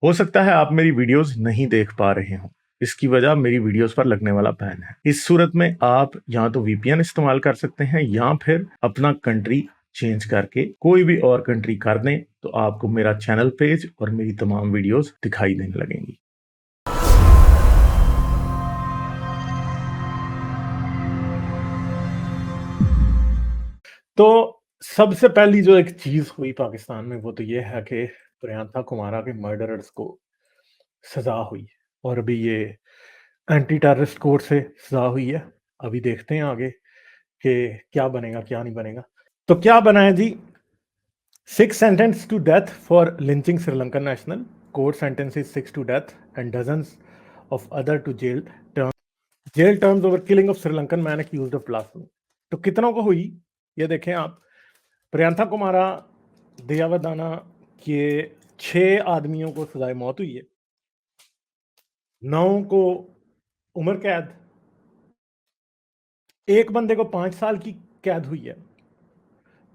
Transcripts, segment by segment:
हो सकता है आप मेरी वीडियोस नहीं देख पा रहे हों। इसकी वजह मेरी वीडियोस पर लगने वाला बैन है। इस सूरत में आप या तो वीपीएन इस्तेमाल कर सकते हैं या फिर अपना कंट्री चेंज करके कोई भी और कंट्री कर दें, तो आपको मेरा चैनल पेज और मेरी तमाम वीडियोस दिखाई देने लगेंगी। तो सबसे पहली जो एक चीज़ हुई पाकिस्तान में वो तो ये है कि प्रियंका कुमारा के मर्डरर्स को सज़ा हुई और अभी ये एंटी टेररिस्ट कोर्ट से सज़ा हुई है। अभी देखते हैं आगे कि क्या बनेगा, क्या नहीं बनेगा। तो क्या बना है जी? 6 sentenced to death for lynching Sri Lankan national. Court sentences 6 to death and dozens of other to jail terms over killing of Sri Lankan man accused of blasphemy. तो कितनों को हुई ये देखें आप। प्रियंका कुमारा, दयावदाना के 6 आदमियों को सजाए मौत हुई है, 9 को उम्र कैद, एक बंदे को 5 साल की कैद हुई है,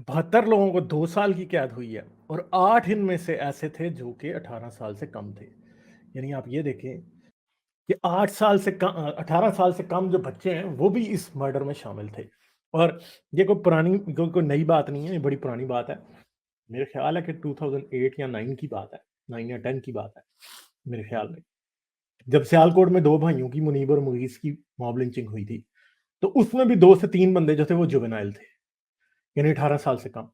72 लोगों को 2 साल की कैद हुई है और 8 इनमें से ऐसे थे जो कि 18 साल से कम थे। यानी आप ये देखें कि 8 साल से कम 18 साल से कम जो बच्चे हैं वो भी इस मर्डर में शामिल थे। और ये कोई नई बात नहीं है, ये बड़ी पुरानी बात है। मेरे ख्याल है कि 2008 या 9 की बात है, 9 या 10 की बात है मेरे ख्याल में। जब सियालकोट में 2 भाइयों की, मुनीब और मुगीस की मॉब लिंचिंग हुई थी, तो उसमें भी 2 से 3 बंदे जो थे वो जुवेनाइल थे, यानी 18 साल से कम।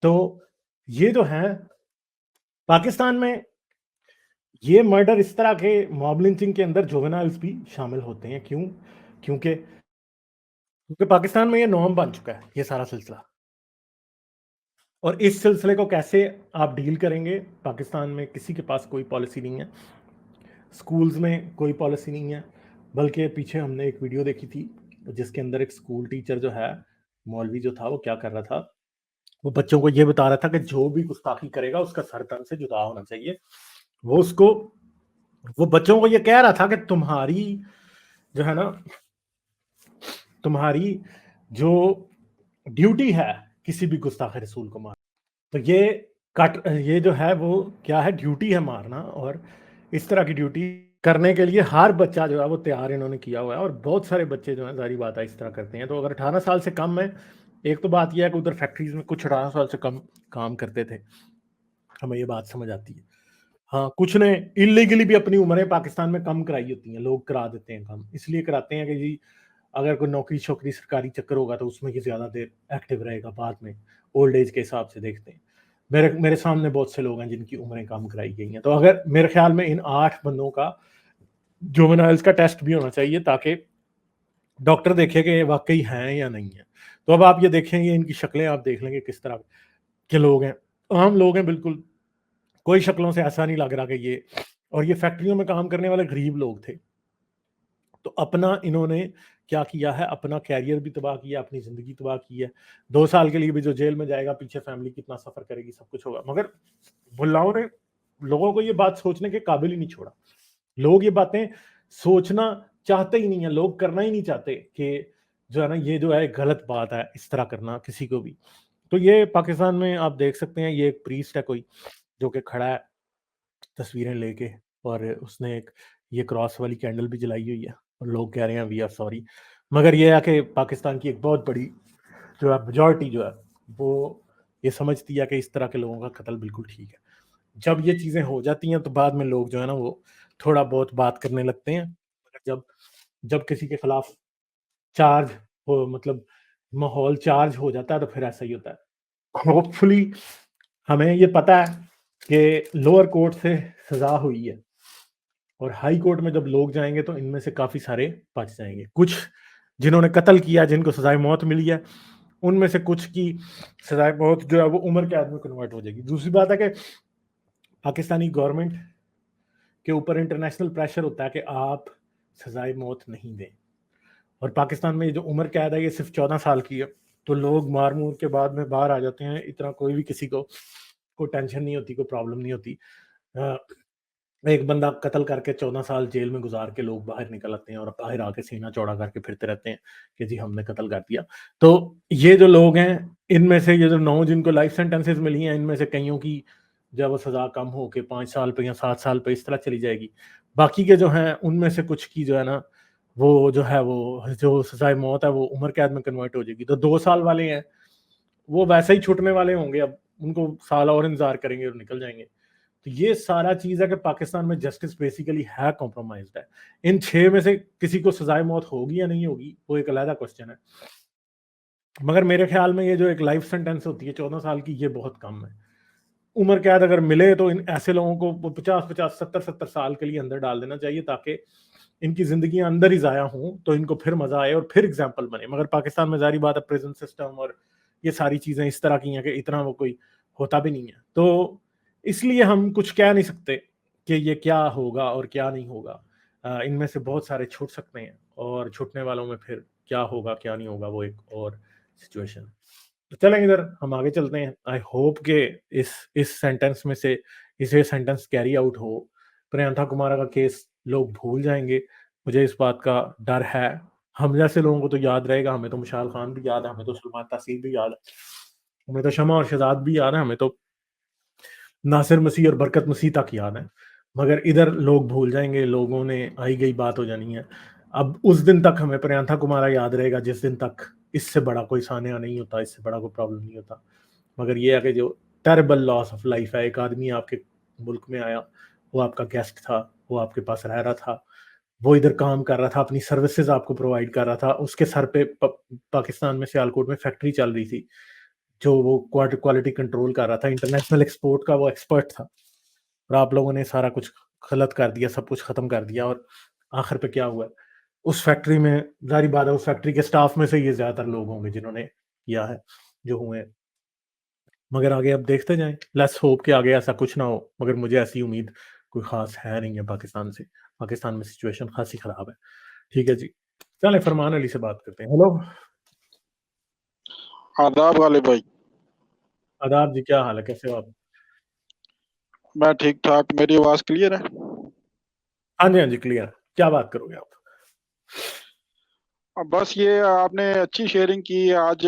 तो ये जो है पाकिस्तान में, ये मर्डर इस तरह के मॉब लिंचिंग के अंदर जुवेनाइल्स भी शामिल होते हैं। क्यों? क्योंकि पाकिस्तान में ये नॉर्म बन चुका है ये सारा सिलसिला। और इस सिलसिले को कैसे आप डील करेंगे? पाकिस्तान में किसी के पास कोई पॉलिसी नहीं है, स्कूल्स में कोई पॉलिसी नहीं है। बल्कि पीछे हमने एक वीडियो देखी थी जिसके अंदर एक स्कूल टीचर जो है, मौलवी जो था, वो क्या कर रहा था, वो बच्चों को ये बता रहा था कि जो भी गुस्ताखी करेगा उसका सर तन से जुदा होना चाहिए। वो उसको वो बच्चों को ये कह रहा था कि तुम्हारी जो है ना, तुम्हारी जो ड्यूटी है किसी भी गुस्ताख रसूल को मार, तो ये जो है वो क्या है, ड्यूटी है मारना। और इस तरह की ड्यूटी करने के लिए हर बच्चा जो है वो तैयार इन्होंने किया हुआ है। और बहुत सारे बच्चे जो हैं, सारी बात है, इस तरह करते हैं। तो अगर 18 साल से कम है, एक तो बात यह है कि उधर फैक्ट्रीज में कुछ 18 साल से कम काम करते थे, हमें ये बात समझ आती है। हाँ, कुछ ने इलीगली भी अपनी उम्रें पाकिस्तान में कम कराई होती हैं, लोग करा देते हैं कम, इसलिए कराते हैं कि जी अगर कोई नौकरी शौकरी सरकारी चक्कर होगा तो उसमें ये ज़्यादा देर एक्टिव रहेगा, बाद में ओल्ड एज के हिसाब से देखते हैं। मेरे मेरे सामने बहुत से लोग हैं जिनकी उम्रें कम कराई गई हैं। तो अगर मेरे ख्याल में इन 8 बंदों का जुवेनाइल्स का टेस्ट भी होना चाहिए, ताकि डॉक्टर देखे कि ये वाकई हैं या नहीं है। तो अब आप ये देखेंगे, इनकी शक्लें आप देख लेंगे किस तरह के लोग हैं, आम लोग हैं बिल्कुल। कोई शक्लों से ऐसा नहीं लग रहा कि ये, और ये फैक्ट्रियों में काम करने वाले गरीब लोग थे। तो अपना इन्होंने क्या किया है, अपना कैरियर भी तबाह किया, अपनी ज़िंदगी तबाह की है। 2 साल के लिए भी जो जेल में जाएगा, पीछे फैमिली कितना सफ़र करेगी, सब कुछ होगा। मगर मुल्लाओं ने लोगों को ये बात सोचने के काबिल ही नहीं छोड़ा। लोग ये बातें सोचना चाहते ही नहीं है, लोग करना ही नहीं चाहते कि जो है ना, ये जो है गलत बात है इस तरह करना किसी को भी। तो ये पाकिस्तान में आप देख सकते हैं, ये एक प्रीस्ट है कोई, जो कि खड़ा है तस्वीरें लेके, और उसने एक ये क्रॉस वाली कैंडल भी जलाई हुई है और लोग कह रहे हैं वी आर सॉरी। मगर ये है कि पाकिस्तान की एक बहुत बड़ी जो है मेजॉरिटी जो है वो ये समझती है कि इस तरह के लोगों का कत्ल बिल्कुल ठीक है। जब ये चीज़ें हो जाती हैं तो बाद में लोग जो है ना वो थोड़ा बहुत बात करने लगते हैं। मगर जब जब किसी के खिलाफ चार्ज हो, मतलब माहौल चार्ज हो जाता है, तो फिर ऐसा ही होता है। होपफुली हमें ये पता है कि लोअर कोर्ट से सज़ा हुई है और हाई कोर्ट में जब लोग जाएँगे तो इनमें से काफ़ी सारे बच जाएँगे। कुछ जिन्होंने कत्ल किया, जिनको सज़ाए मौत मिली है, उनमें से कुछ की सज़ाए मौत जो है वो उम्र कैद में कन्वर्ट हो जाएगी। दूसरी बात है कि पाकिस्तानी गवर्नमेंट के ऊपर इंटरनेशनल प्रेशर होता है कि आप सज़ाए मौत नहीं दें। और पाकिस्तान में ये जो उम्र कैद है ये सिर्फ़ 14 साल की है। तो लोग मार-मूर के बाद में बाहर आ जाते हैं, इतना कोई भी किसी को कोई टेंशन नहीं होती, कोई प्रॉब्लम नहीं होती। अ, एक बंदा कत्ल करके 14 साल जेल में गुज़ार के लोग बाहर निकल आते हैं और बाहर आके सीना चौड़ा करके फिरते रहते हैं कि जी हमने कत्ल कर दिया। तो ये जो लोग हैं, इनमें से ये जो 9 जिनको लाइफ सेंटेंसेस मिली हैं, इनमें से कइयों की जब वो सज़ा कम हो के 5 साल पे या 7 साल पे इस तरह चली जाएगी। बाकी के जो हैं उनमें से कुछ की जो है ना, वो जो है वो जो सज़ाए मौत है वो उम्र कैद में कन्वर्ट हो जाएगी। तो 2 साल वाले हैं, वो वैसे ही छूटने वाले होंगे, अब उनको साल और इंतज़ार करेंगे और निकल जाएँगे। तो ये सारा चीज़ है कि पाकिस्तान में जस्टिस बेसिकली है कॉम्प्रोमाइज़्ड है। इन 6 में से किसी को सज़ाए मौत होगी या नहीं होगी, वो एक अलग क्वेश्चन है। मगर मेरे ख्याल में ये जो एक लाइफ सेंटेंस होती है 14 साल की, ये बहुत कम है। उम्र कैद अगर मिले तो इन ऐसे लोगों को 50-50, 70-70 साल के लिए अंदर डाल देना चाहिए, ताकि इनकी ज़िंदगियाँ अंदर ही ज़ाया हों, तो इनको फिर मज़ा आए और फिर एग्ज़ाम्पल बने। मगर पाकिस्तान में ज़ाहिर बात है प्रिज़न सिस्टम और ये सारी चीज़ें इस तरह की हैं कि इतना वो कोई होता भी नहीं है। तो इसलिए हम कुछ कह नहीं सकते कि ये क्या होगा और क्या नहीं होगा। इनमें से बहुत सारे छूट सकते हैं और छूटने वालों में फिर क्या होगा, क्या नहीं होगा, वो एक और सिचुएशन है। तो चलें इधर हम आगे चलते हैं। आई होप कि इस सेंटेंस में से इसे सेंटेंस कैरी आउट हो। प्रियंका कुमारा का केस लोग भूल जाएँगे, मुझे इस बात का डर है। हम जैसे लोगों को तो याद रहेगा, हमें तो मुशाल खान भी याद है, हमें तो सलमान तासीर भी याद है, हमें तो शमा और शहज़ाद भी याद है, हमें तो नासिर मसीह और बरकत मसीह तक याद है। मगर इधर लोग भूल जाएँगे, लोगों ने आई गई बात हो जानी है। अब उस दिन तक हमें प्रियंका कुमारा याद रहेगा जिस दिन तक इससे बड़ा कोई सान्या नहीं होता, इससे बड़ा कोई प्रॉब्लम नहीं होता। मगर ये है कि जो टेरिबल लॉस ऑफ लाइफ है, एक आदमी आपके मुल्क में आया, वो आपका गेस्ट था, वो आपके पास रह रहा था, वो इधर काम कर रहा था, अपनी सर्विसेज आपको प्रोवाइड कर रहा था, उसके सर पे पाकिस्तान में सियालकोट में फैक्ट्री चल रही थी, जो वो क्वालिटी कंट्रोल कर रहा था, इंटरनेशनल एक्सपोर्ट का वो एक्सपर्ट था, और आप लोगों ने सारा कुछ गलत कर दिया, सब कुछ खत्म कर दिया, और आखिर पे क्या हुआ? उस फैक्ट्री में जाहिर बात है उस फैक्ट्री के स्टाफ में से ये ज्यादातर लोग होंगे जिन्होंने किया है, जो हुए। मगर आगे अब देखते जाएं, लेट्स होप कि आगे ऐसा कुछ ना हो। मगर मुझे ऐसी उम्मीद कोई खास है नहीं है पाकिस्तान से। पाकिस्तान में सिचुएशन खासी खराब है। ठीक है जी, चलें फरमान अली से बात करते हैं। हेलो। आदाब वाले भाई। आदाब जी, क्या हाल है, कैसे हो आप? मैं ठीक ठाक, मेरी आवाज क्लियर है? हाँ जी, हाँ जी, क्लियर। क्या बात करोगे आप? बस ये आपने अच्छी शेयरिंग की आज।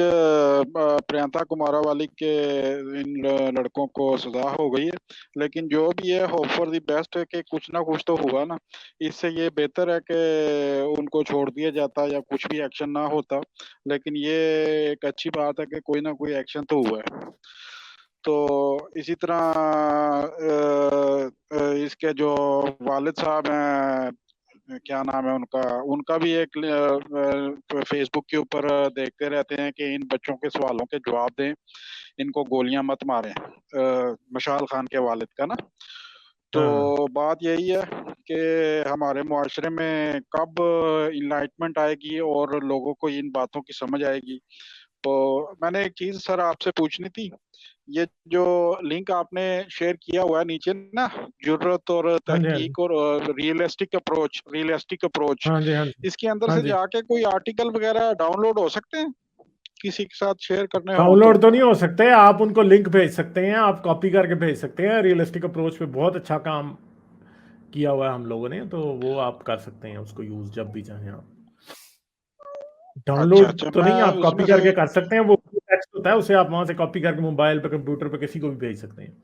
प्रियंका कुमारा वाली के इन लड़कों को सजा हो गई है, लेकिन जो भी है होप फॉर द बेस्ट है कि कुछ ना कुछ तो हुआ ना। इससे ये बेहतर है कि उनको छोड़ दिया जाता या कुछ भी एक्शन ना होता, लेकिन ये एक अच्छी बात है कि कोई ना कोई एक्शन तो हुआ है। तो इसी तरह इसके जो वालिद साहब हैं, क्या नाम है उनका, उनका भी एक फेसबुक के ऊपर देखते रहते हैं कि इन बच्चों के सवालों के जवाब दें, इनको गोलियां मत मारें। मशाल खान के वालिद का ना। तो हाँ, बात यही है कि हमारे मुआशरे में कब इनलाइटमेंट आएगी और लोगों को इन बातों की समझ आएगी। तो मैंने एक चीज सर आपसे पूछनी थी। ये जो लिंक आपने शेयर किया हुआ है नीचे ना, जुर्रत और हाँ जी, हाँ जी, तहकीक और रियलिस्टिक अप्रोच, हाँ जी, हाँ जी, इसके अंदर हाँ से जी। जाके कोई आर्टिकल वगैरह डाउनलोड हो सकते हैं किसी के साथ शेयर करने हो तो? डाउनलोड तो नहीं हो सकते, आप उनको लिंक भेज सकते हैं, आप कॉपी करके भेज सकते हैं। रियलिस्टिक अप्रोच पे बहुत अच्छा काम किया हुआ है हम लोगों ने, तो वो आप कर सकते हैं उसको यूज जब भी चाहें आप। अच्छा डाउनलोड अच्छा, तो नहीं, मैं आप कॉपी उसमें से करके कर सकते हैं, वो टेक्स्ट होता है, उसे आप वहां से कॉपी करके मोबाइल पे, कंप्यूटर पे, किसी को भी भेज सकते हैं।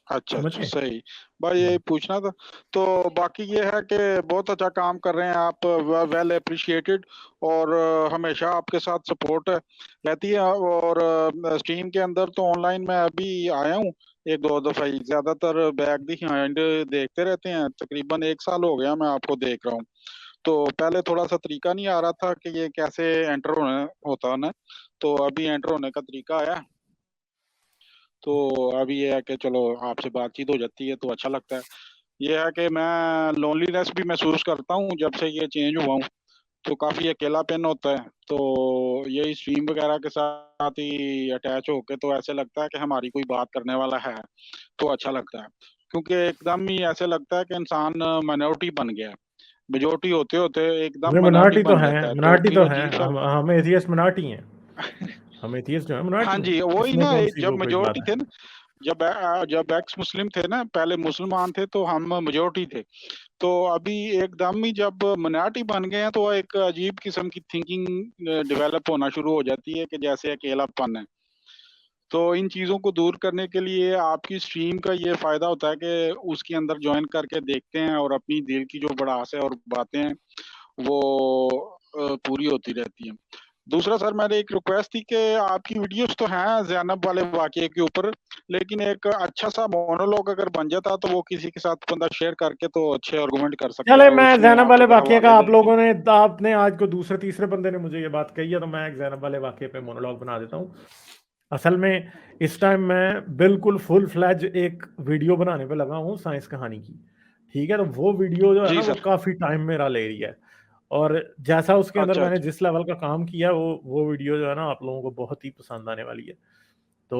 अच्छा समझ अच्छा गए? सही। भाई ये पूछना था। तो बाकी ये है कि बहुत अच्छा काम कर रहे हैं आप, वेल अप्रिशिएटेड। और हमेशा आपके साथ सपोर्ट रहती है। और स्ट्रीम के अंदर तो ऑनलाइन मैं अभी आया हूँ एक दो दफा ही, ज्यादातर बैक दी हैंड देखते रहते हैं। तकरीबन 1 साल हो गया मैं आपको देख रहा हूँ। तो पहले थोड़ा सा तरीका नहीं आ रहा था कि ये कैसे एंटर होने होता है ना। तो अभी एंटर होने का तरीका आया। तो अभी ये है कि चलो आपसे बातचीत हो जाती है तो अच्छा लगता है। ये है कि मैं लोनलीनेस भी महसूस करता हूँ जब से ये चेंज हुआ हूँ। तो काफी अकेलापन होता है। तो यही स्ट्रीम वगैरह के साथ ही अटैच होके तो ऐसे लगता है कि हमारी कोई बात करने वाला है, तो अच्छा लगता है। क्योंकि एकदम ही ऐसे लगता है कि इंसान माइनॉरिटी बन गया है। मेजोरिटी होते होते एकदम नहीं, माइनॉरिटी मिनाटी तो बन है, जाता है, तो मिनाटी फिर तो है, अजीब सा। हम एथियस्ट मिनाटी हैं। हम एथियस्ट जो है हाँ मिनाटी हैं, जी, वही इसमें ना, कौन सी जब वो कोई बात मेजोरिटी है? थे ना, जब एक्स मुस्लिम थे ना, पहले मुसलमान थे तो हम मेजोरिटी थे। तो अभी एकदम ही जब मिnority बन गए हैं तो एक अजीब किस्म की थिंकिंग डेवलप होना शुरू हो जाती है कि जैसे अकेलापन है। तो इन चीज़ों को दूर करने के लिए आपकी स्ट्रीम का ये फ़ायदा होता है कि उसके अंदर जॉइन करके देखते हैं और अपनी दिल की जो भड़ास है और बातें हैं, वो पूरी होती रहती हैं। दूसरा सर मेरी एक रिक्वेस्ट थी कि आपकी वीडियोज़ तो हैं ज़ैनब वाले वाक़ये के ऊपर, लेकिन एक अच्छा-सा मोनोलॉग अगर बन जाता तो वो किसी के साथ बंदा शेयर करके तो अच्छे आर्गुमेंट कर सकता चले है। मैं उसमें ज़ैनब आप वाले अगर वाक़ये का हवाले आप लिख लोगों ने आपने आज को दूसरे तीसरे बंदे ने मुझे ये बात कही है, तो मैं एक ज़ैनब वाले वाक़ये पे मोनोलॉग बना देता हूँ। असल में इस टाइम मैं बिल्कुल फुल फ्लेज एक वीडियो बनाने पे लगा हूँ साइंस कहानी की, ठीक है? तो वो वीडियो जो है जी ना वो सर। काफ़ी टाइम मेरा ले रही है और जैसा उसके अंदर अच्छा, मैंने अच्छा। जिस लेवल का काम किया वो वीडियो जो है ना आप लोगों को बहुत ही पसंद आने वाली है। तो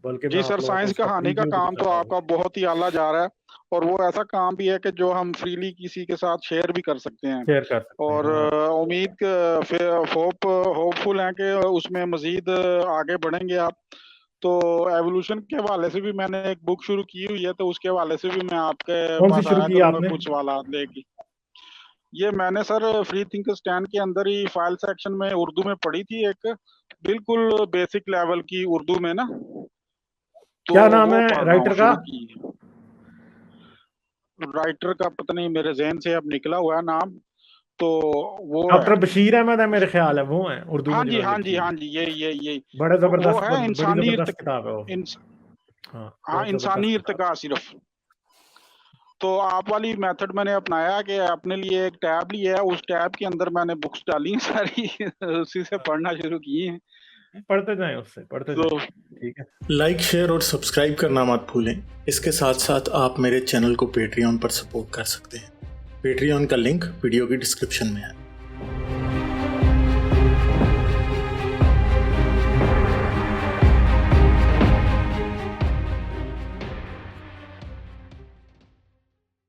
बल्कि मैं जी आप सर, लोगों को साइंस उसका कहानी का प्रीव्यू भी काम तो दिखाता हूँ। आपका बहुत ही आला जा रहा है और वो ऐसा काम भी है कि जो हम फ्रीली किसी के साथ शेयर भी कर सकते हैं शेयर कर सकते हैं, और हाँ। उम्मीद क फिर होपफुल हैं कि उसमें मज़ीद आगे बढ़ेंगे आप। तो एवोल्यूशन के हवाले से भी मैंने एक बुक शुरू की हुई है, तो उसके हवाले से भी मैं आपके कौन सी पास शुरू आया की करूँगा आपने? कुछ सवालात लेके। ये मैंने सर फ्री थिंक स्टैंड के अंदर ही फाइल सेक्शन में उर्दू में पढ़ी थी एक, बिल्कुल बेसिक लेवल की उर्दू में ना, तो क्या नाम वो है पढ़ रहा हूँ राइटर का? शुरू की है। राइटर का पता नहीं मेरे ज़हन से अब निकला हुआ है नाम, तो वो है। डॉक्टर बशीर अहमद है मेरे ख्याल है, वो हैं उर्दू हाँ में जी, जिन्होंने हाँ लिखी जी, हुई हाँ है। जी, यही। बड़े वो ज़बरदस्त है बड़ी इंसानी ज़बरदस्त किताब है वो। इंस हाँ, हाँ, बहुत इंसानी ज़बरदस्त किताब है। इर्तिका सिर्फ़। तो आप वाली मेथड मैंने अपनाया कि अपने लिए एक टैब लिया है, उस टैब के अंदर मैंने बुक्स डाली हैं सारी उसी से पढ़ना शुरू किए हैं। पढ़ते जाएँ उससे, पढ़ते तो जाएँ, ठीक है? लाइक, शेयर और सब्सक्राइब करना मत भूलें। इसके साथ-साथ आप मेरे चैनल को पेट्रियन पर सपोर्ट कर सकते हैं। पेट्रियन का लिंक वीडियो की डिस्क्रिप्शन में है।